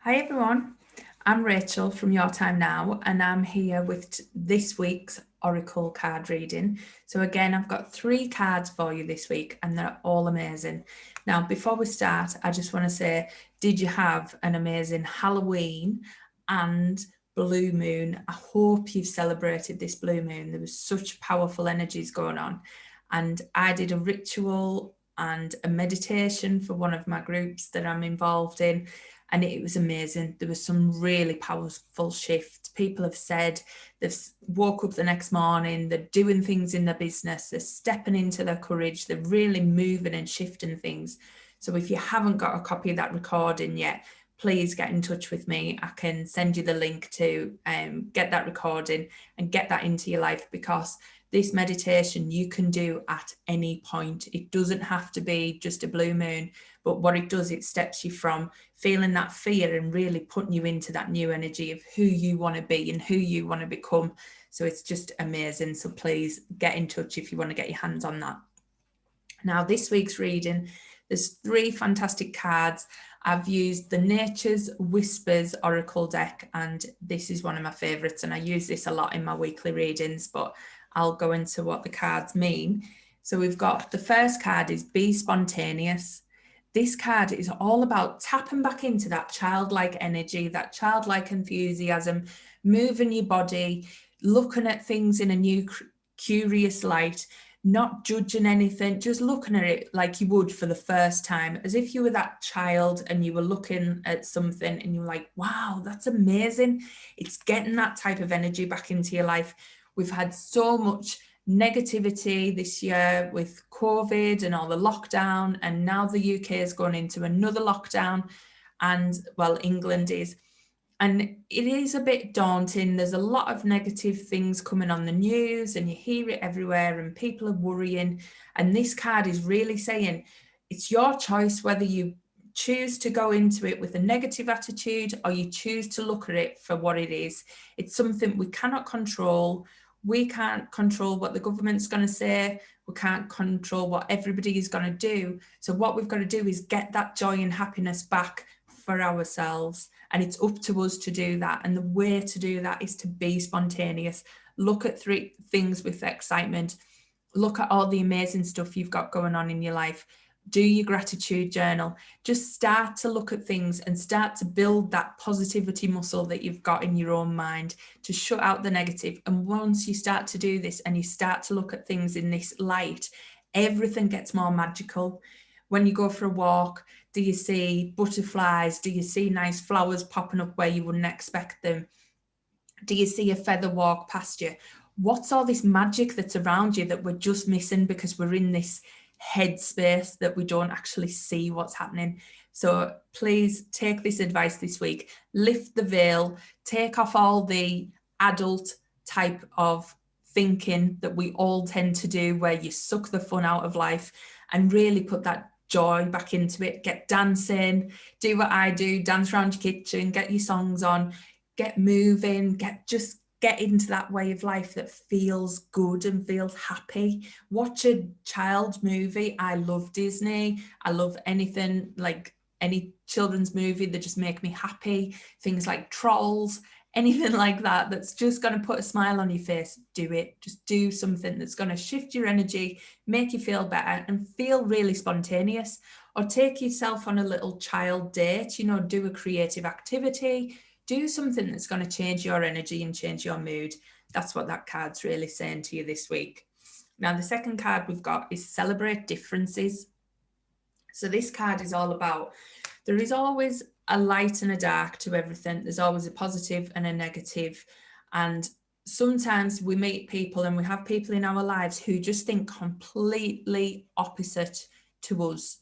Hi everyone, I'm Rachel from Your Time Now, and I'm here with this week's Oracle card reading. So, again, I've got 3 cards for you this week, and they're all amazing. Now, before we start, I just want to say, did you have an amazing Halloween and blue moon? I hope you've celebrated this blue moon. There was such powerful energies going on, and I did a ritual and a meditation for one of my groups that I'm involved in, and it was amazing. There was some really powerful shifts. People have said they've woke up the next morning, they're doing things in their business, they're stepping into their courage, they're really moving and shifting things. So if you haven't got a copy of that recording yet, please get in touch with me. I can send you the link to get that recording and get that into your life, because this meditation you can do at any point. It doesn't have to be just a blue moon, but what it does, it steps you from feeling that fear and really putting you into that new energy of who you want to be and who you want to become. So it's just amazing. So please get in touch if you want to get your hands on that. Now, this week's reading, there's 3 fantastic cards. I've used the Nature's Whispers Oracle deck, and this is one of my favourites, and I use this a lot in my weekly readings, but I'll go into what the cards mean. So we've got the first card is Be Spontaneous. This card is all about tapping back into that childlike energy, that childlike enthusiasm, moving your body, looking at things in a new, curious light, not judging anything, just looking at it like you would for the first time, as if you were that child and you were looking at something and you're like, wow, that's amazing. It's getting that type of energy back into your life. We've had so much negativity this year with COVID and all the lockdown, and now the UK is going into another lockdown, and well, England is. And it is a bit daunting. There's a lot of negative things coming on the news, and you hear it everywhere, and people are worrying. And this card is really saying it's your choice whether you choose to go into it with a negative attitude or you choose to look at it for what it is. It's something we cannot control. We can't control what the government's going to say. We can't control what everybody is going to do. So, what we've got to do is get that joy and happiness back for ourselves. And it's up to us to do that. And the way to do that is to be spontaneous. Look at 3 things with excitement. Look at all the amazing stuff you've got going on in your life. Do your gratitude journal. Just start to look at things and start to build that positivity muscle that you've got in your own mind to shut out the negative. And once you start to do this and you start to look at things in this light, everything gets more magical. When you go for a walk, do you see butterflies? Do you see nice flowers popping up where you wouldn't expect them? Do you see a feather walk past you? What's all this magic that's around you that we're just missing because we're in this headspace that we don't actually see what's happening? So please take this advice this week. Lift the veil, take off all the adult type of thinking that we all tend to do, where you suck the fun out of life, and really put that joy back into it. Get dancing, do what I do, dance around your kitchen, get your songs on, get moving, get into that way of life that feels good and feels happy. Watch a child movie. I love Disney. I love anything like any children's movie that just make me happy. Things like Trolls, anything like that that's just going to put a smile on your face. Do it. Just do something that's going to shift your energy, make you feel better, and feel really spontaneous. Or take yourself on a little child date, do a creative activity, do something that's going to change your energy and change your mood. That's what that card's really saying to you this week. Now, the second card we've got is Celebrate Differences. So this card is all about, there is always a light and a dark to everything. There's always a positive and a negative. And sometimes we meet people and we have people in our lives who just think completely opposite to us.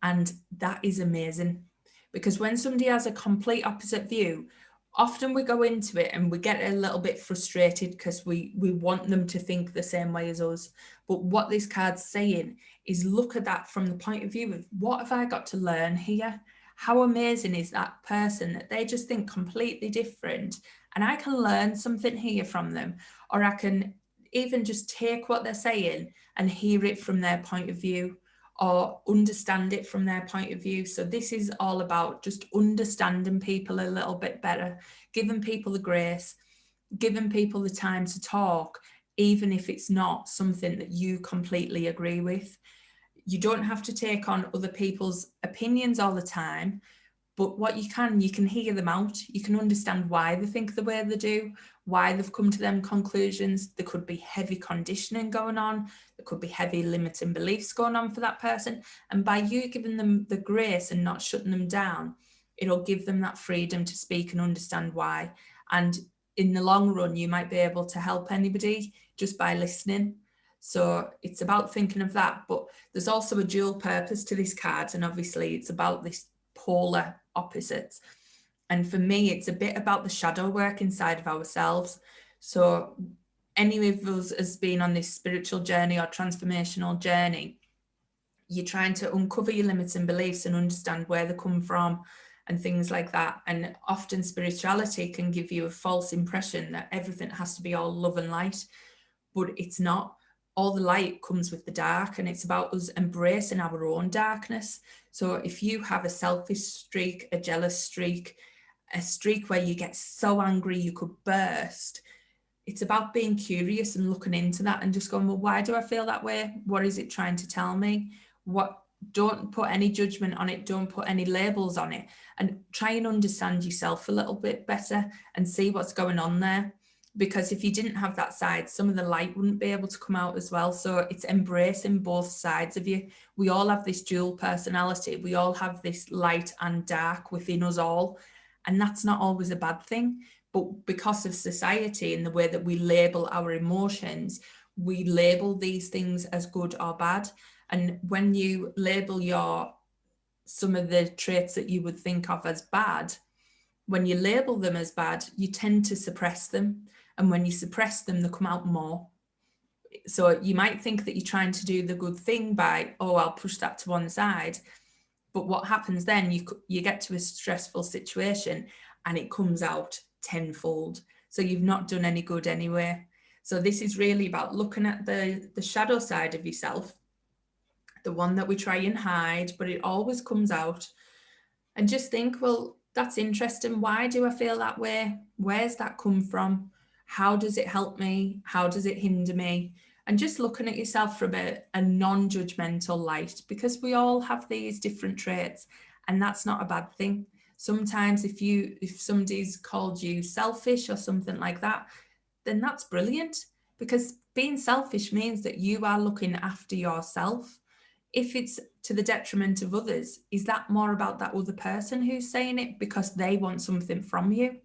And that is amazing, because when somebody has a complete opposite view, often we go into it and we get a little bit frustrated because we want them to think the same way as us. But what this card's saying is, look at that from the point of view of, what have I got to learn here? How amazing is that person that they just think completely different, and I can learn something here from them, or I can even just take what they're saying and hear it from their point of view. or understand it from their point of view. So this is all about just understanding people a little bit better, giving people the grace, giving people the time to talk, even if it's not something that you completely agree with. You don't have to take on other people's opinions all the time, but what you can hear them out. You can understand why they think the way they do, why they've come to them conclusions. There could be heavy conditioning going on. There could be heavy limiting beliefs going on for that person. And by you giving them the grace and not shutting them down, it'll give them that freedom to speak and understand why. And in the long run, you might be able to help anybody just by listening. So it's about thinking of that. But there's also a dual purpose to this card. And obviously it's about this polar opposites. And for me, it's a bit about the shadow work inside of ourselves. So any of us has been on this spiritual journey or transformational journey, you're trying to uncover your limiting beliefs and understand where they come from and things like that. And often spirituality can give you a false impression that everything has to be all love and light, but it's not. All the light comes with the dark, and it's about us embracing our own darkness. So if you have a selfish streak, a jealous streak, a streak where you get so angry you could burst, it's about being curious and looking into that and just going, well, why do I feel that way? What is it trying to tell me? Don't put any judgment on it. Don't put any labels on it, and try and understand yourself a little bit better and see what's going on there. Because if you didn't have that side, some of the light wouldn't be able to come out as well. So it's embracing both sides of you. We all have this dual personality. We all have this light and dark within us all. And that's not always a bad thing. But because of society and the way that we label our emotions, we label these things as good or bad. And when you label some of the traits that you would think of as bad, when you label them as bad, you tend to suppress them. And when you suppress them, they come out more. So you might think that you're trying to do the good thing by, oh, I'll push that to one side. But what happens then, you get to a stressful situation and it comes out tenfold. So you've not done any good anyway. So this is really about looking at the shadow side of yourself, the one that we try and hide, but it always comes out. And just think, well, that's interesting. Why do I feel that way? Where's that come from? How does it help me? How does it hinder me? And just looking at yourself from a non-judgmental light, because we all have these different traits, and that's not a bad thing. Sometimes if somebody's called you selfish or something like that, then that's brilliant, because being selfish means that you are looking after yourself. If it's to the detriment of others, is that more about that other person who's saying it because they want something from you?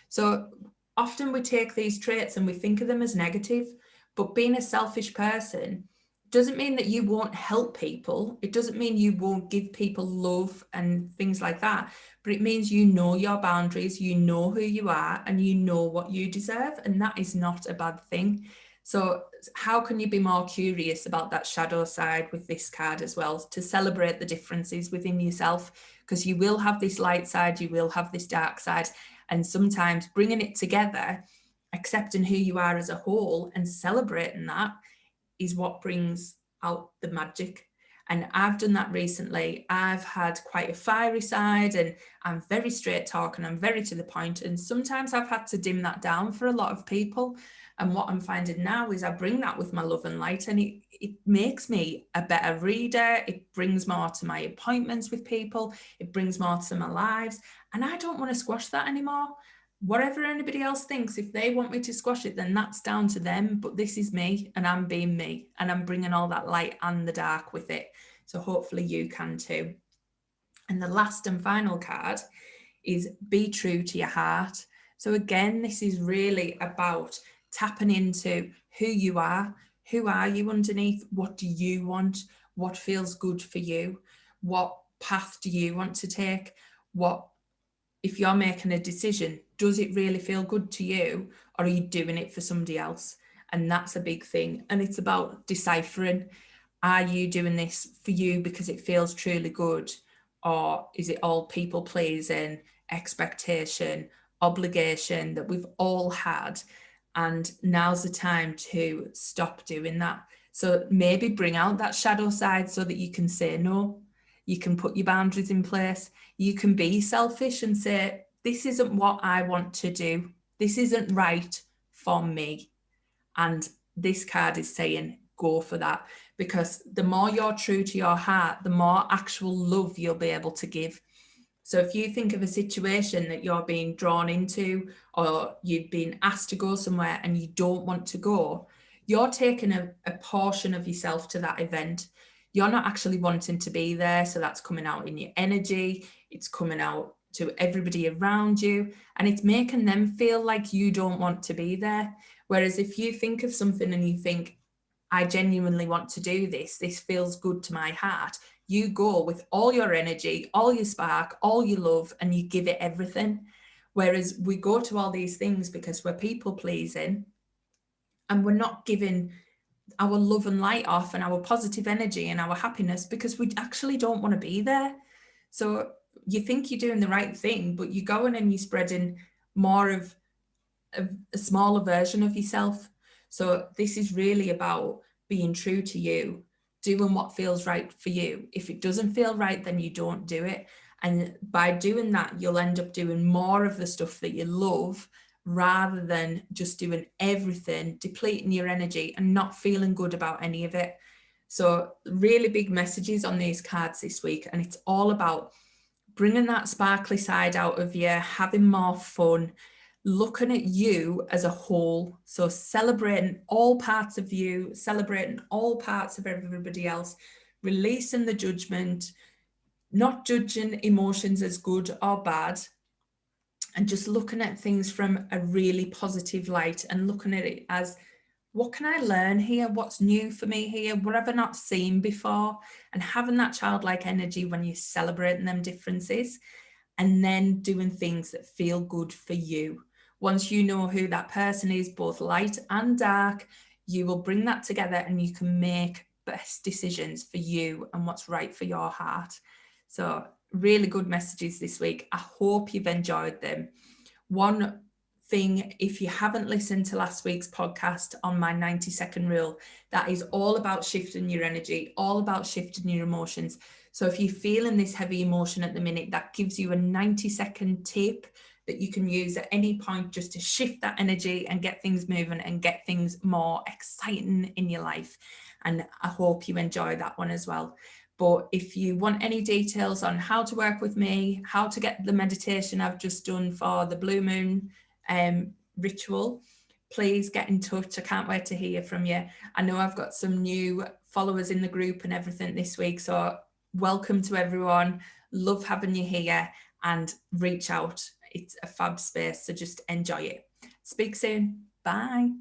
So often we take these traits and we think of them as negative, but being a selfish person doesn't mean that you won't help people. It doesn't mean you won't give people love and things like that, but it means you know your boundaries, you know who you are, and you know what you deserve, and that is not a bad thing. So how can you be more curious about that shadow side with this card as well, to celebrate the differences within yourself? Because you will have this light side, you will have this dark side, and sometimes bringing it together, accepting who you are as a whole and celebrating that is what brings out the magic. And I've done that recently. I've had quite a fiery side, and I'm very straight talking, I'm very to the point, and sometimes I've had to dim that down for a lot of people. And what I'm finding now is I bring that with my love and light, and it makes me a better reader. It brings more to my appointments with people. It brings more to my lives. And I don't want to squash that anymore. Whatever anybody else thinks, if they want me to squash it, then that's down to them. But this is me, and I'm being me, and I'm bringing all that light and the dark with it. So hopefully you can too. And the last and final card is be true to your heart. So again, this is really about tapping into who you are. Who are you underneath? What do you want? What feels good for you? What path do you want to take? If you're making a decision, does it really feel good to you, or are you doing it for somebody else? And that's a big thing. And it's about deciphering, are you doing this for you because it feels truly good? Or is it all people pleasing, expectation, obligation that we've all had? And now's the time to stop doing that. So maybe bring out that shadow side so that you can say no. You can put your boundaries in place. You can be selfish and say, this isn't what I want to do. This isn't right for me. And this card is saying, go for that. Because the more you're true to your heart, the more actual love you'll be able to give. So if you think of a situation that you're being drawn into, or you've been asked to go somewhere and you don't want to go, you're taking a portion of yourself to that event. You're not actually wanting to be there. So that's coming out in your energy. It's coming out to everybody around you, and it's making them feel like you don't want to be there. Whereas if you think of something and you think, I genuinely want to do this, this feels good to my heart, you go with all your energy, all your spark, all your love, and you give it everything. Whereas we go to all these things because we're people pleasing and we're not giving our love and light off and our positive energy and our happiness because we actually don't want to be there. So you think you're doing the right thing, but you're going and you're spreading more of a smaller version of yourself. So this is really about being true to you, doing what feels right for you. If it doesn't feel right, then you don't do it. And by doing that, you'll end up doing more of the stuff that you love rather than just doing everything, depleting your energy and not feeling good about any of it. So really big messages on these cards this week. And it's all about bringing that sparkly side out of you, having more fun, looking at you as a whole. So celebrating all parts of you, celebrating all parts of everybody else, releasing the judgment, not judging emotions as good or bad, and just looking at things from a really positive light and looking at it as, what can I learn here? What's new for me here? What have I not seen before? And having that childlike energy when you're celebrating them differences, and then doing things that feel good for you. Once you know who that person is, both light and dark, you will bring that together and you can make best decisions for you and what's right for your heart. So really good messages this week. I hope you've enjoyed them. One thing, if you haven't listened to last week's podcast on my 90-second rule, that is all about shifting your energy, all about shifting your emotions. So if you're feeling this heavy emotion at the minute, that gives you a 90-second tip that you can use at any point just to shift that energy and get things moving and get things more exciting in your life. And I hope you enjoy that one as well. But if you want any details on how to work with me, how to get the meditation I've just done for the Blue Moon ritual, please get in touch. I can't wait to hear from you. I know I've got some new followers in the group and everything this week, so welcome to everyone. Love having you here, and reach out. It's a fab space, so just enjoy it. Speak soon. Bye.